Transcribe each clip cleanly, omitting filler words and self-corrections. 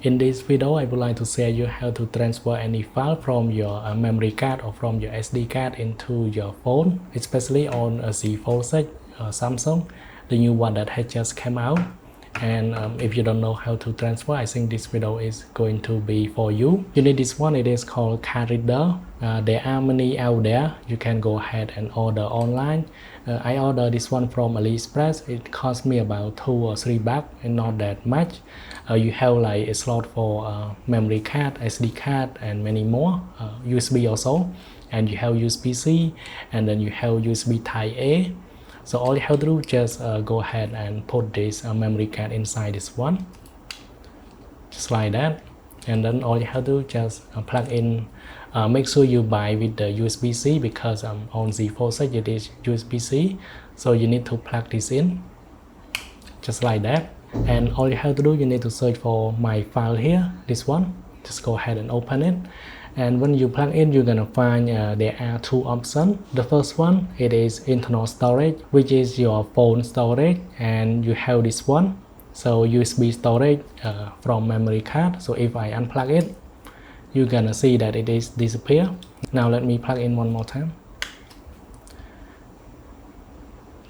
In this video, I would like to share you how to transfer any file from your memory card or from your SD card into your phone, especially on a Z Fold 6 Samsung, the new one that has just come out. And if you don't know how to transfer, I think this video is going to be for you. You need this one. It is called Card Reader. There are many out there. You can go ahead and order online. I ordered this one from AliExpress. It cost me about $2 or $3 and not that much. You have like a slot for memory card, SD card, and many more. USB also, and you have USB-C, and then you have USB Type A. So all you have to do, just go ahead and put this memory card inside this one, just like that. And then all you have to do, just plug in. Make sure you buy with the USB-C, because on Z Fold 6 it is USB-C. So you need to plug this in, just like that. And all you have to do, you need to search for my file here, this one. Just go ahead and open it. And when you plug in, you're gonna find there are two options. The first one, it is internal storage, which is your phone storage, and you have this one, so USB storage from memory card. So if I unplug it, you're gonna see that it is disappear. Now let me plug in one more time,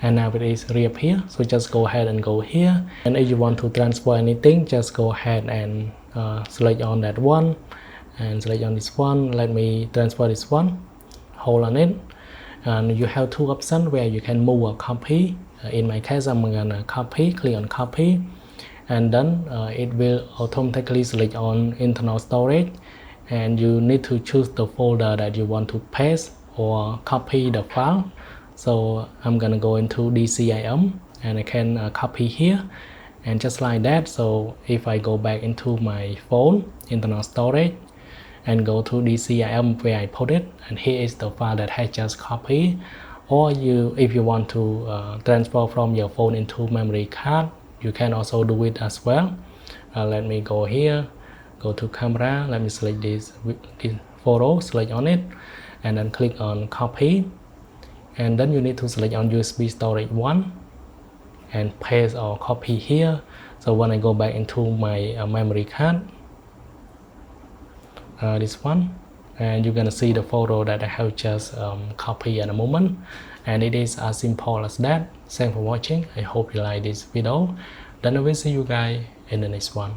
and now it is reappear. So just go ahead and go here, and if you want to transfer anything, just go ahead and select on that one and select on this one. Let me transfer this one, hold on it, and you have two options where you can move or copy. In my case, I'm gonna copy. Click on copy, and then it will automatically select on internal storage, and you need to choose the folder that you want to paste or copy the file. So I'm gonna go into DCIM, and I can copy here, and just like that. So if I go back into my phone internal storage and go to DCIM where I put it, and here is the file that I just copied. Or if you want to transfer from your phone into memory card, you can also do it as well. Let me go here, go to camera, let me select this photo, select on it, and then click on copy. And then you need to select on USB storage one and paste or copy here. So when I go back into my memory card, this one, and you're gonna see the photo that I have just copied at the moment. And it is as simple as that. Thanks for watching. I hope you like this video. Then I will see you guys in the next one.